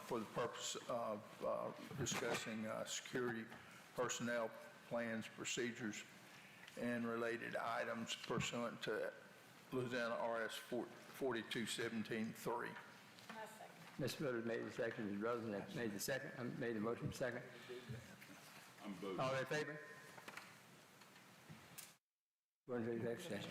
for the purpose of discussing security personnel plans, procedures, and related items pursuant to Louisiana RS 4217-3. Ms. Miller made the second, Ms. Rosen made the second, made the motion second. I'm voting. All in favor? Going to the executive session.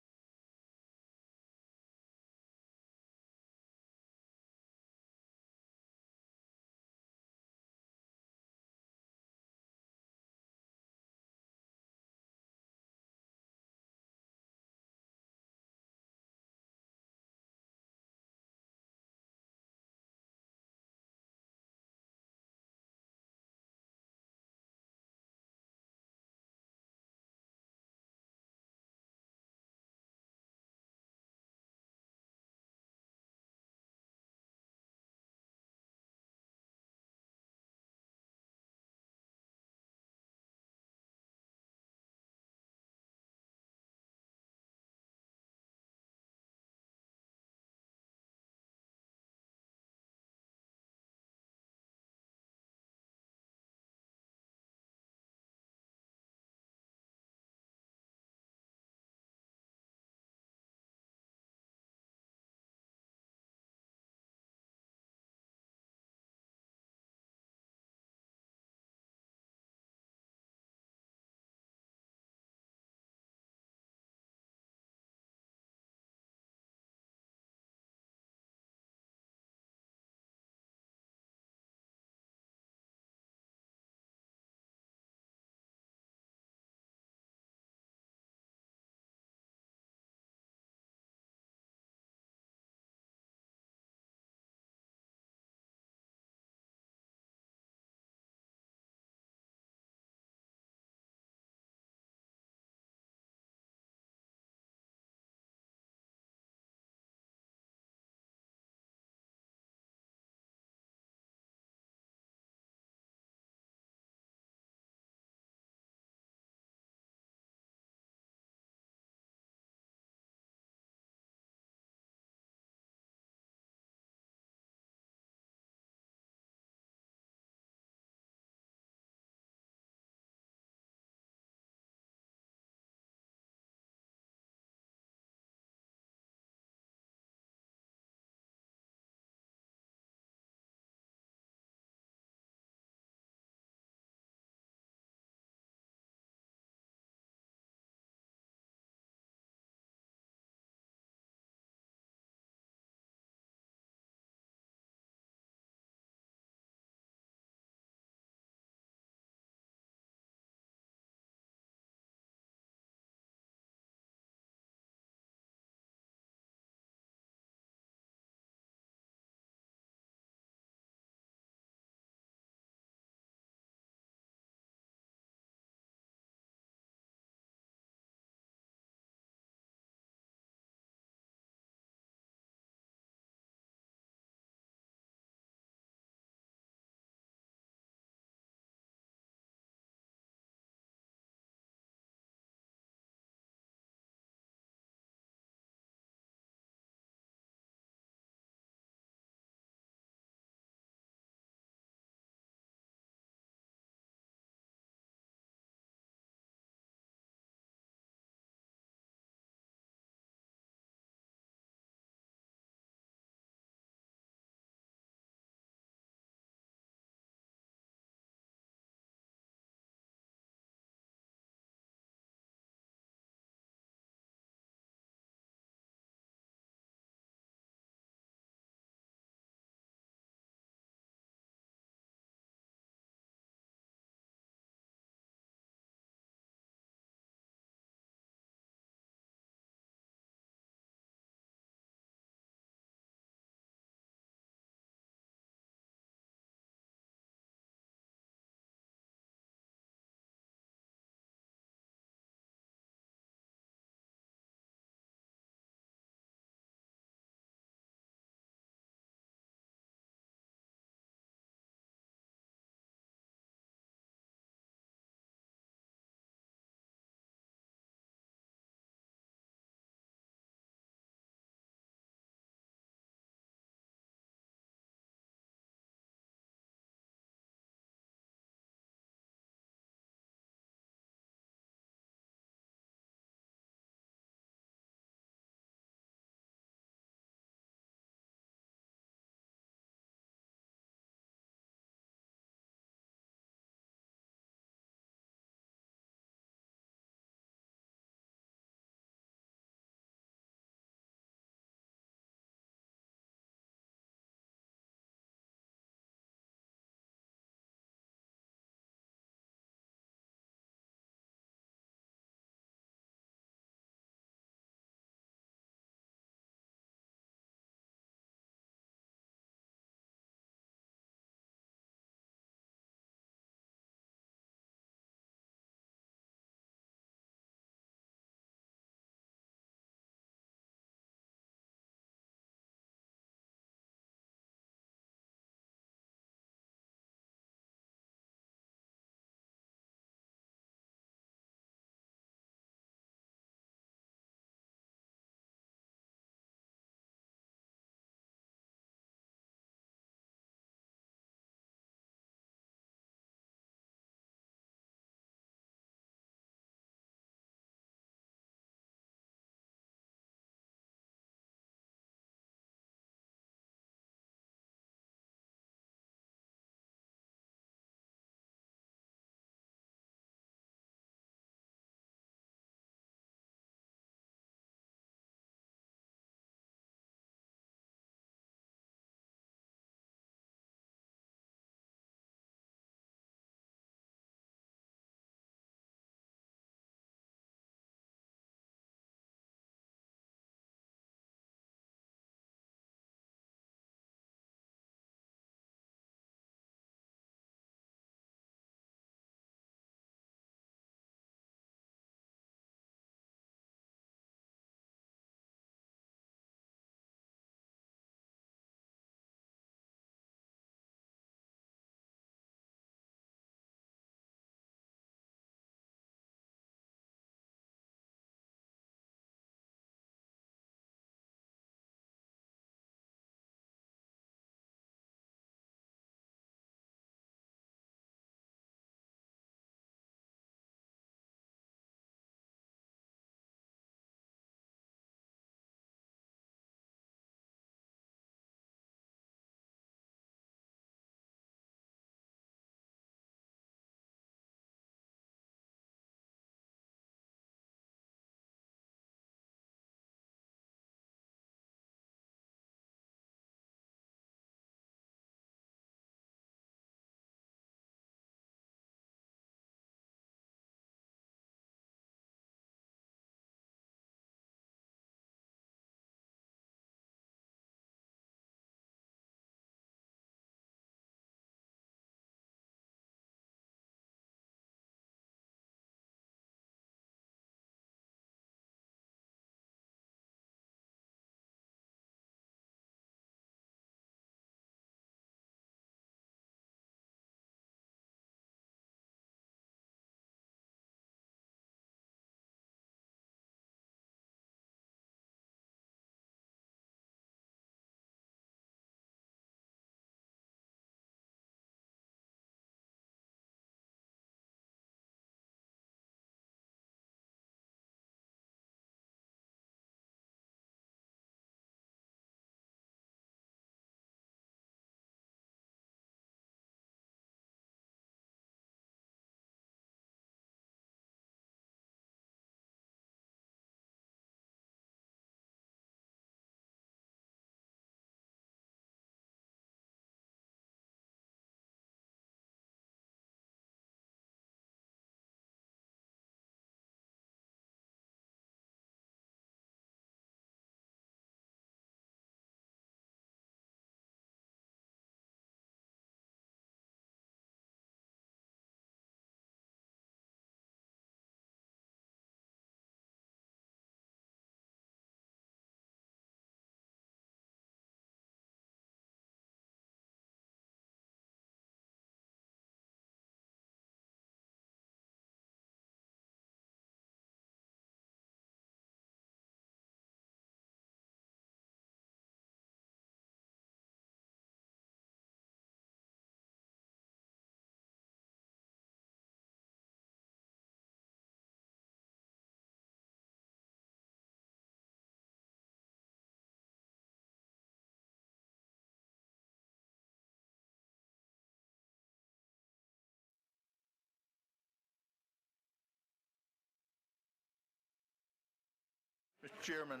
Chairman,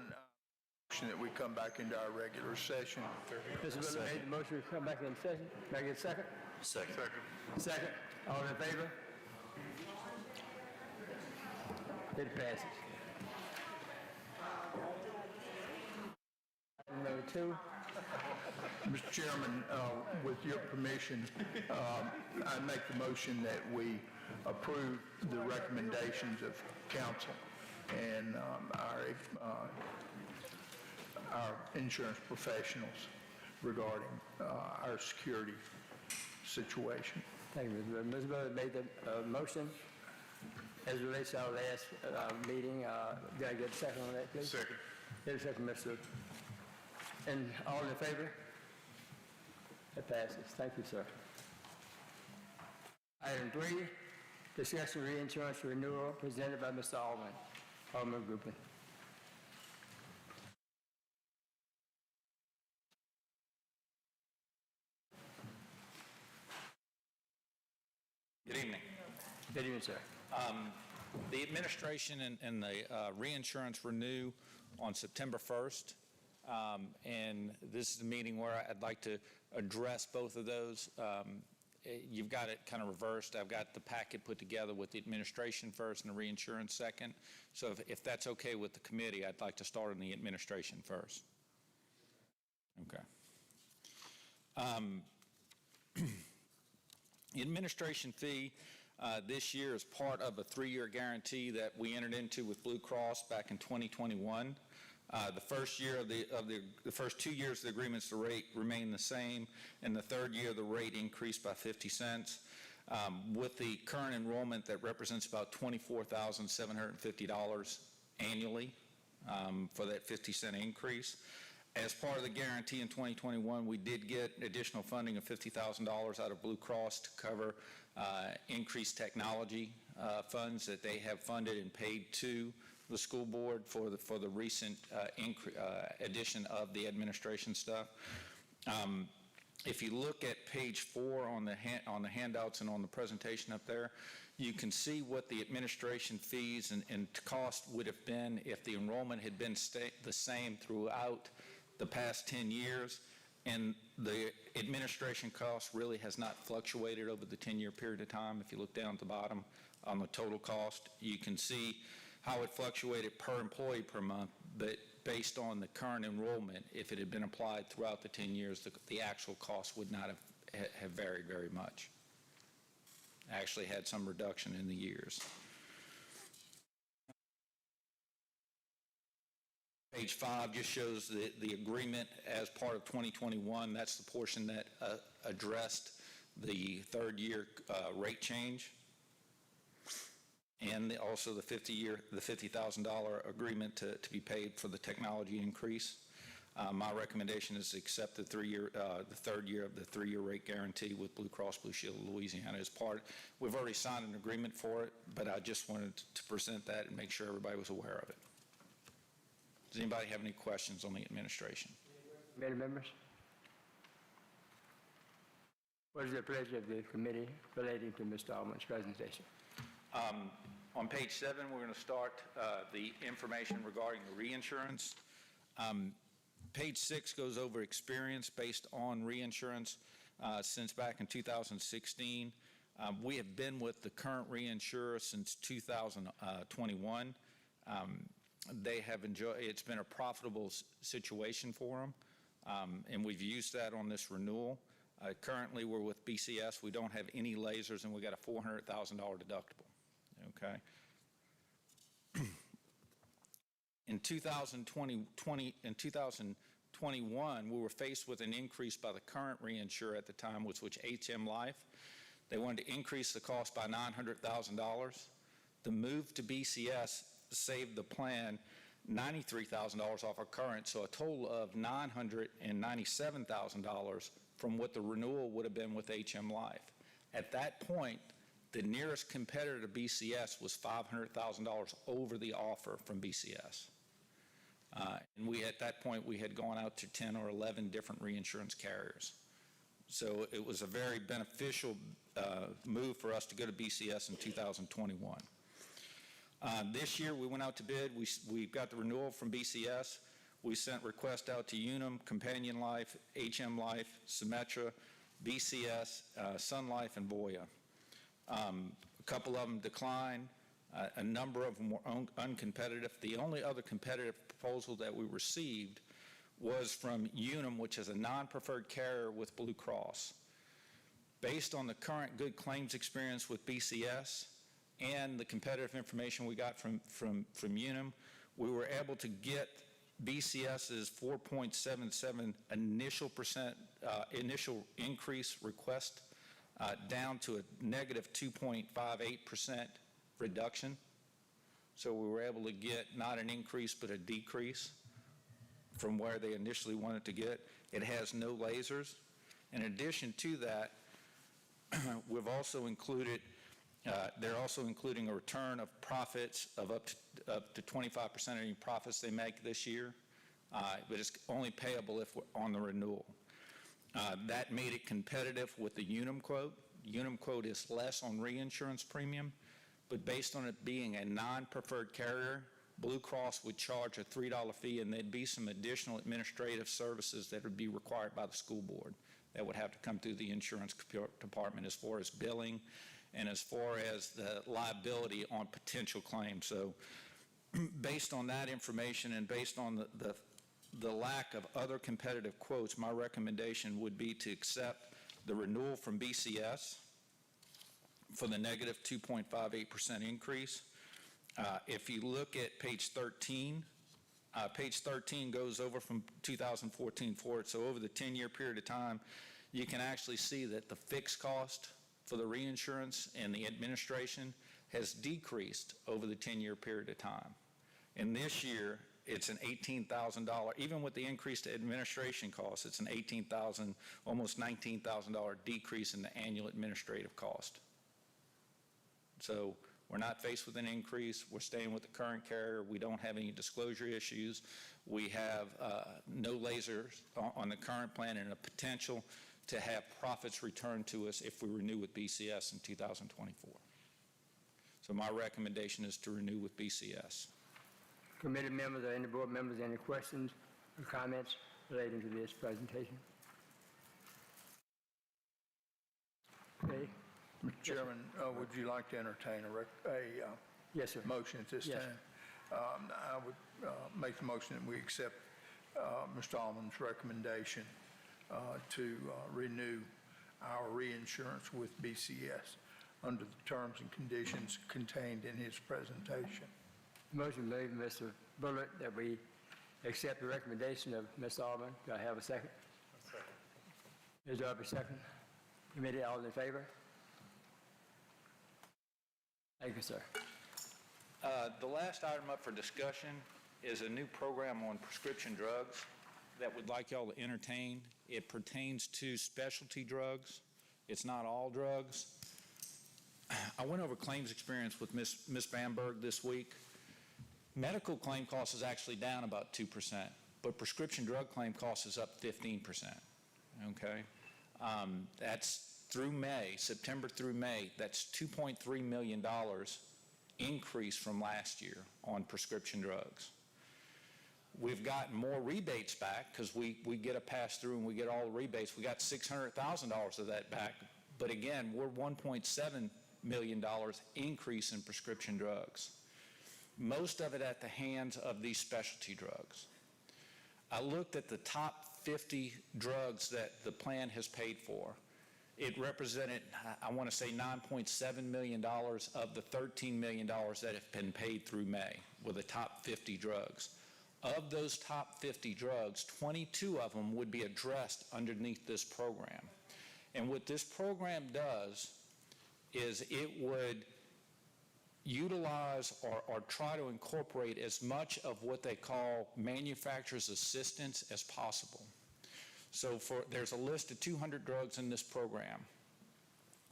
motion that we come back into our regular session. Mr. Miller made the motion to come back in session. May I get a second? Second. Second. All in favor? It passes. Item number 2. Mr. Chairman, with your permission, I make the motion that we approve the recommendations of council and our insurance professionals regarding our security situation. Thank you, Mr. Miller. Mr. Miller made the motion. As it relates to our last meeting, did I get a second on that, please? Second. Get a second, Mr. And all in favor? It passes. Thank you, sir. Item 3, discussion reinsurance renewal presented by Mr. Alderman Groupman. Good evening. Good evening, sir. The administration and the reinsurance renew on September 1st. And this is the meeting where I'd like to address both of those. You've got it kind of reversed. I've got the packet put together with the administration first and the reinsurance second. So if that's okay with the committee, I'd like to start on the administration first. Okay. The administration fee this year is part of a 3-year guarantee that we entered into with Blue Cross back in 2021. The first year the first 2 years of the agreements, the rate remained the same, and the third year the rate increased by 50 cents. With the current enrollment, that represents about $24,750 annually for that 50-cent increase. As part of the guarantee in 2021, we did get additional funding of $50,000 out of Blue Cross to cover increased technology funds that they have funded and paid to the school board for the recent addition of the administration stuff. If you look at page 4 on the handouts and on the presentation up there, you can see what the administration fees and cost would have been if the enrollment had been the same throughout the past 10 years, and the administration cost really has not fluctuated over the 10-year period of time. If you look down at the bottom on the total cost, you can see how it fluctuated per employee per month, but based on the current enrollment, if it had been applied throughout the 10 years, the actual cost would not have varied very much. Actually had some reduction in the years. Page 5 just shows the agreement as part of 2021. That's the portion that addressed the third year rate change, and also the $50,000 agreement to be paid for the technology increase. My recommendation is to accept the third year of the 3-year rate guarantee with Blue Cross Blue Shield of Louisiana as part. We've already signed an agreement for it, but I just wanted to present that and make sure everybody was aware of it. Does anybody have any questions on the administration? Committee members? What is the pleasure of the committee relating to Mr. Alderman's presentation? On page 7, we're going to start the information regarding the reinsurance. Page 6 goes over experience based on reinsurance since back in 2016. We have been with the current reinsurer since 2021. They have enjoyed, it's been a profitable situation for them, and we've used that on this renewal. Currently, we're with BCS. We don't have any lasers, and we got a $400,000 deductible. Okay. In 2021, we were faced with an increase by the current reinsurer at the time, which HM Life. They wanted to increase the cost by $900,000. The move to BCS saved the plan $93,000 off our current, so a total of $997,000 from what the renewal would have been with HM Life. At that point, the nearest competitor to BCS was $500,000 over the offer from BCS. And at that point, we had gone out to 10 or 11 different reinsurance carriers. So it was a very beneficial move for us to go to BCS in 2021. This year, we went out to bid. We got the renewal from BCS. We sent requests out to Unum, Companion Life, HM Life, Symetra, BCS, Sun Life, and Voya. A couple of them declined. A number of them were uncompetitive. The only other competitive proposal that we received was from Unum, which is a non-preferred carrier with Blue Cross. Based on the current good claims experience with BCS and the competitive information we got from Unum, we were able to get BCS's 4.77 initial increase request down to a negative 2.58% reduction. So we were able to get not an increase but a decrease from where they initially wanted to get. It has no lasers. In addition to that, we've also included, they're also including a return of profits of up to 25% of any profits they make this year, but it's only payable if we're on the renewal. That made it competitive with the Unum quote. Unum quote is less on reinsurance premium, but based on it being a non-preferred carrier, Blue Cross would charge a $3 fee, and there'd be some additional administrative services that would be required by the school board that would have to come through the insurance department as far as billing and as far as the liability on potential claims. So based on that information and based on the lack of other competitive quotes, my recommendation would be to accept the renewal from BCS for the negative 2.58% increase. If you look at page 13 goes over from 2014 forward. So over the 10-year period of time, you can actually see that the fixed cost for the reinsurance and the administration has decreased over the 10-year period of time. And this year, it's an $18,000, even with the increased administration costs, it's an $18,000, almost $19,000 decrease in the annual administrative cost. So we're not faced with an increase. We're staying with the current carrier. We don't have any disclosure issues. We have no lasers on the current plan and a potential to have profits returned to us if we renew with BCS in 2024. So my recommendation is to renew with BCS. Committee members or any board members, any questions or comments relating to this presentation? Okay. Mr. Chairman, would you like to entertain a Yes, sir. motion at this Yes. time? I would make the motion that we accept Mr. Almond's recommendation to renew our reinsurance with BCS under the terms and conditions contained in his presentation. Motion made, Mr. Bullard, that we accept the recommendation of Ms. Almond. Do I have a second? Second. Is there a second? Committee, all in favor? Thank you, sir. The last item up for discussion is a new program on prescription drugs that we'd like y'all to entertain. It pertains to specialty drugs. It's not all drugs. I went over claims experience with Ms. Bamberg this week. Medical claim cost is actually down about 2%, but prescription drug claim cost is up 15%, okay? That's through May, September through May, that's $2.3 million increase from last year on prescription drugs. We've gotten more rebates back because we get a pass-through and we get all the rebates. We got $600,000 of that back, but again, we're $1.7 million increase in prescription drugs. Most of it at the hands of these specialty drugs. I looked at the top 50 drugs that the plan has paid for. It represented, I want to say, $9.7 million of the $13 million that have been paid through May with the top 50 drugs. Of those top 50 drugs, 22 of them would be addressed underneath this program. And what this program does is it would utilize or try to incorporate as much of what they call manufacturer's assistance as possible. So there's a list of 200 drugs in this program.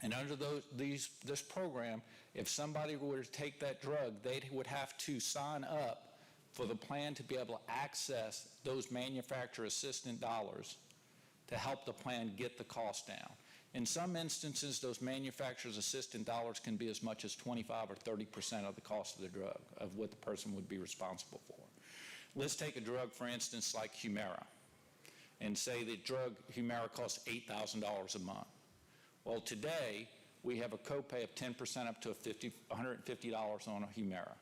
And under this program, if somebody were to take that drug, they would have to sign up for the plan to be able to access those manufacturer assistant dollars to help the plan get the cost down. In some instances, those manufacturer's assistant dollars can be as much as 25 or 30% of the cost of the drug, of what the person would be responsible for. Let's take a drug, for instance, like Humira, and say the drug Humira costs $8,000 a month. Well, today, we have a copay of 10% up to $150 on a Humira.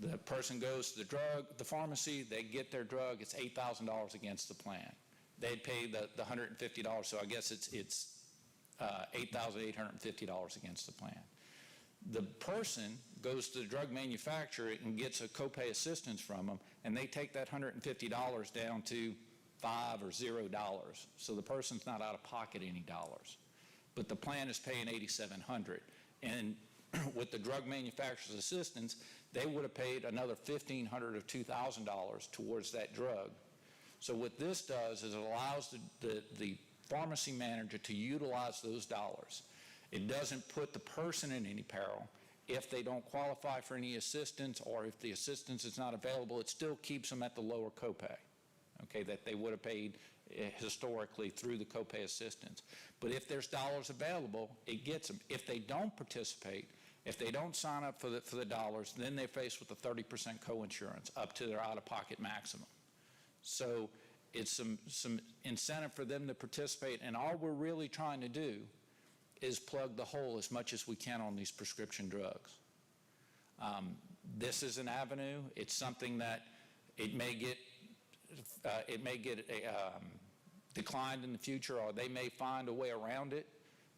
The person goes to the pharmacy, they get their drug, it's $8,000 against the plan. They'd pay the $150, so I guess it's $8,850 against the plan. The person goes to the drug manufacturer and gets a copay assistance from them, and they take that $150 down to $5 or $0. So the person's not out of pocket any dollars. But the plan is paying $8,700. And with the drug manufacturer's assistance, they would have paid another $1,500 or $2,000 towards that drug. So what this does is it allows the pharmacy manager to utilize those dollars. It doesn't put the person in any peril. If they don't qualify for any assistance, or if the assistance is not available, it still keeps them at the lower copay, okay, that they would have paid historically through the copay assistance. But if there's dollars available, it gets them. If they don't participate, if they don't sign up for the dollars, then they're faced with a 30% coinsurance up to their out-of-pocket maximum. So it's some incentive for them to participate, and all we're really trying to do is plug the hole as much as we can on these prescription drugs. This is an avenue. It's something that it may get declined in the future, or they may find a way around it.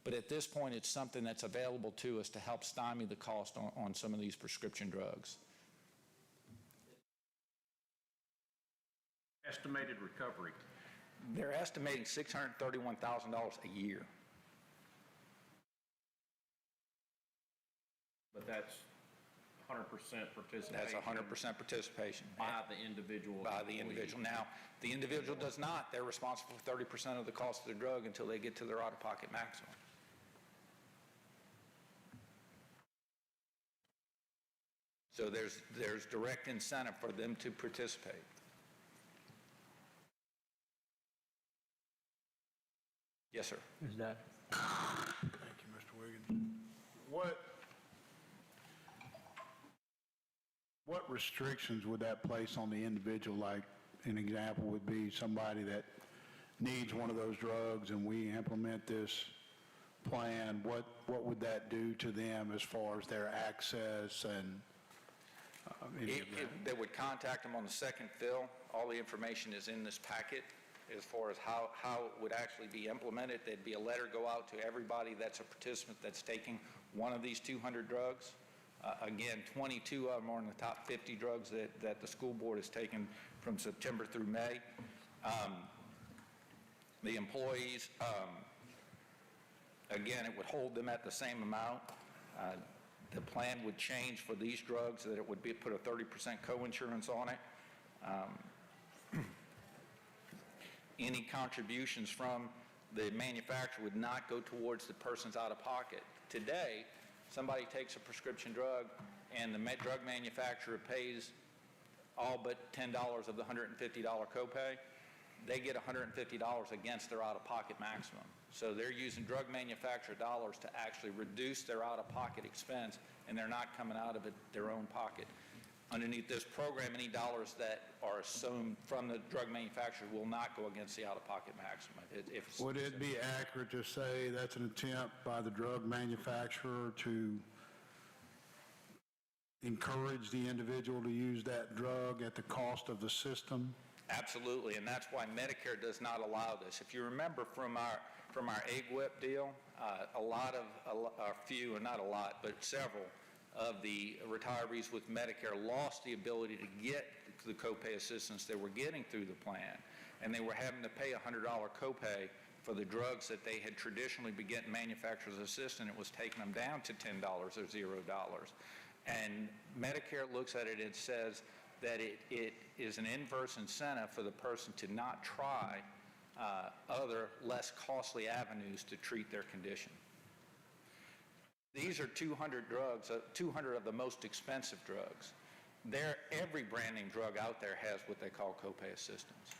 But at this point, it's something that's available to us to help stymie the cost on some of these prescription drugs. Estimated recovery. They're estimating $631,000 a year. But that's 100% participation. That's 100% participation. By the individual. By the individual. Now, the individual does not. They're responsible for 30% of the cost of the drug until they get to their out-of-pocket maximum. So there's direct incentive for them to participate. Yes, sir. Is that? Thank you, Mr. Wiggins. What restrictions would that place on the individual? Like, an example would be somebody that needs one of those drugs and we implement this plan. What would that do to them as far as their access and any of that? They would contact them on the second fill. All the information is in this packet as far as how it would actually be implemented. There'd be a letter go out to everybody that's a participant that's taking one of these 200 drugs. Again, 22 of them are in the top 50 drugs that the school board has taken from September through May. The employees, again, it would hold them at the same amount. The plan would change for these drugs, that it would put a 30% coinsurance on it. Any contributions from the manufacturer would not go towards the person's out-of-pocket. Today, somebody takes a prescription drug and the drug manufacturer pays all but $10 of the $150 copay. They get $150 against their out-of-pocket maximum. So they're using drug manufacturer dollars to actually reduce their out-of-pocket expense, and they're not coming out of their own pocket. Underneath this program, any dollars that are assumed from the drug manufacturer will not go against the out-of-pocket maximum. Would it be accurate to say that's an attempt by the drug manufacturer to encourage the individual to use that drug at the cost of the system? Absolutely, and that's why Medicare does not allow this. If you remember from our AGWIP deal, several of the retirees with Medicare lost the ability to get the copay assistance they were getting through the plan, and they were having to pay a $100 copay for the drugs that they had traditionally been getting manufacturer's assistance. It was taking them down to $10 or $0. And Medicare looks at it and says that it is an inverse incentive for the person to not try other less costly avenues to treat their condition. These are 200 drugs, 200 of the most expensive drugs. Every brand name drug out there has what they call copay assistance.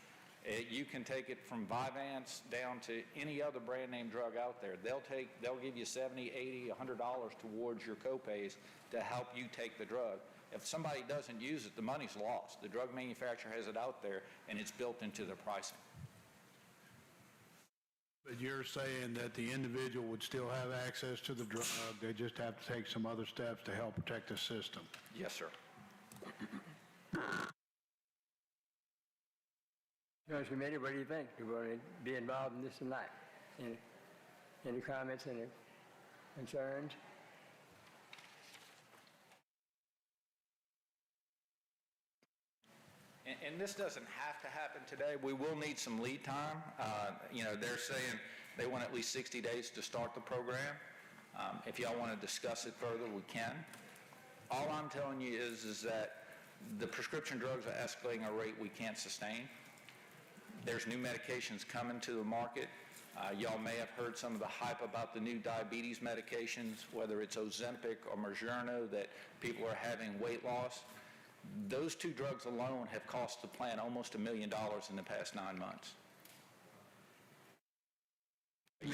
You can take it from Vyvanse down to any other brand name drug out there. They'll give you $70, $80, $100 towards your copays to help you take the drug. If somebody doesn't use it, the money's lost. The drug manufacturer has it out there, and it's built into their pricing. But you're saying that the individual would still have access to the drug, they just have to take some other steps to help protect the system? Yes, sir. Insurance Committee, what do you think? Do you want to be involved in this tonight? Any comments, any concerns? And this doesn't have to happen today. We will need some lead time. They're saying they want at least 60 days to start the program. If y'all want to discuss it further, we can. All I'm telling you is that the prescription drugs are escalating at a rate we can't sustain. There's new medications coming to the market. Y'all may have heard some of the hype about the new diabetes medications, whether it's Ozempic or Mounjaro, that people are having weight loss. Those two drugs alone have cost the plan almost $1 million in the past 9 months. A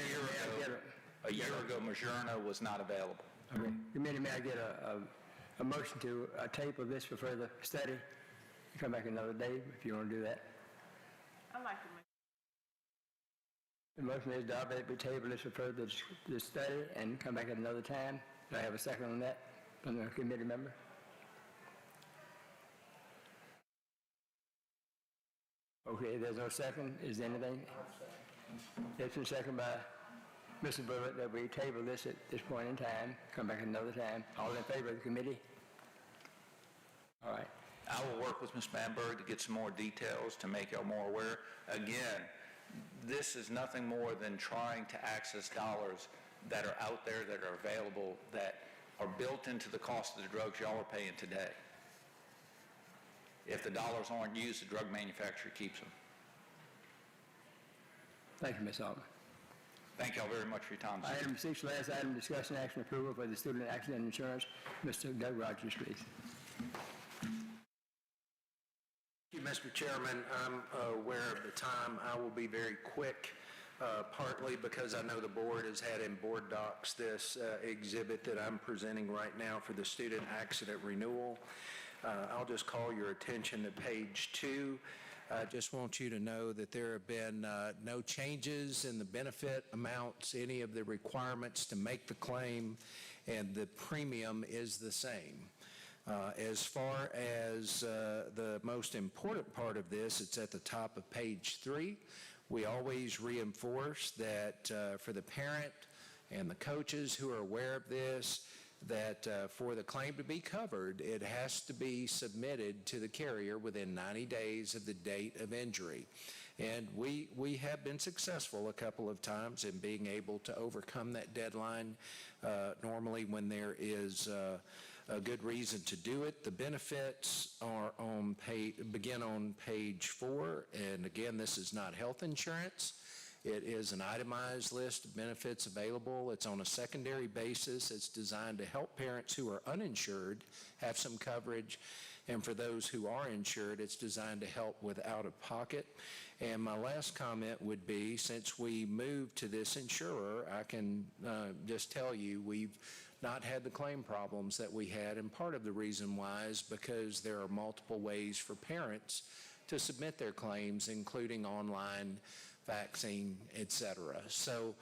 year ago, Mounjaro was not available. Okay. Committee, may I get a motion to table this for further study? Come back another day if you want to do that. I'd like to make. The motion is that we table this for further study and come back at another time. Do I have a second on that from the committee member? Okay, there's no second. Is there anything? It's been seconded by Mr. Bullitt that we table this at this point in time, come back another time. All in favor of the committee? All right. I will work with Ms. Bamberg to get some more details to make y'all more aware. Again, this is nothing more than trying to access dollars that are out there, that are available, that are built into the cost of the drugs y'all are paying today. If the dollars aren't used, the drug manufacturer keeps them. Thank you, Ms. Altman. Thank y'all very much for your time. Item 6, last item, discussion action approval for the student accident insurance. Mr. Doug Rogers, please. Thank you, Mr. Chairman. I'm aware of the time. I will be very quick, partly because I know the board has had in board docs this exhibit that I'm presenting right now for the student accident renewal. I'll just call your attention to page 2. I just want you to know that there have been no changes in the benefit amounts, any of the requirements to make the claim, and the premium is the same. As far as the most important part of this, it's at the top of page 3. We always reinforce that for the parent and the coaches who are aware of this, that for the claim to be covered, it has to be submitted to the carrier within 90 days of the date of injury. And we have been successful a couple of times in being able to overcome that deadline, normally when there is a good reason to do it. The benefits are begin on page 4, and again, this is not health insurance. It is an itemized list of benefits available. It's on a secondary basis. It's designed to help parents who are uninsured have some coverage. And for those who are insured, it's designed to help with out-of-pocket. And my last comment would be, since we moved to this insurer, I can just tell you we've not had the claim problems that we had. And part of the reason why is because there are multiple ways for parents to submit their claims, including online, vaccine, etc. So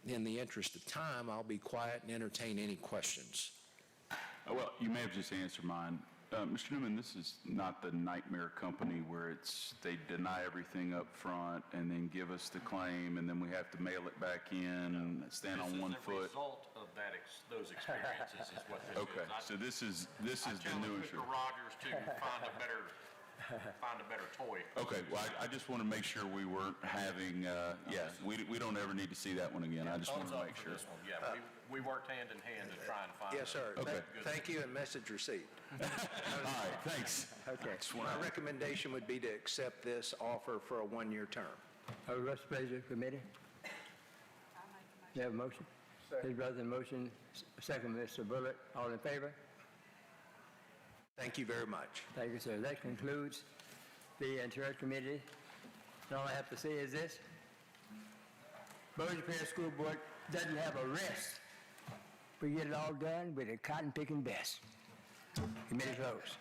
in the interest of time, I'll be quiet and entertain any questions. Well, you may have just answered mine. Mr. Newman, this is not the nightmare company where they deny everything up front and then give us the claim and then we have to mail it back in and stand on one foot. This is the result of those experiences is what this Okay, is. so this is the new Mr. insurance. Rogers to find a better toy. Okay, well, I just want to make sure we weren't having, we don't ever need to see that one again. I just want to make sure. This one. Yeah, we worked hand in hand to try and find. Yes, sir. Okay. Thank you, and message received. All right, thanks. Okay. My recommendation would be to accept this offer for a 1-year term. What's the pleasure, committee? You have a motion? His brother, motion. Second, Mr. Bullitt. All in favor? Thank you very much. Thank you, sir. That concludes the Insurance Committee And all I have to say is this. Bossier Parish School Board doesn't have a rest. We get it all done with a cotton picking best. Committee closed.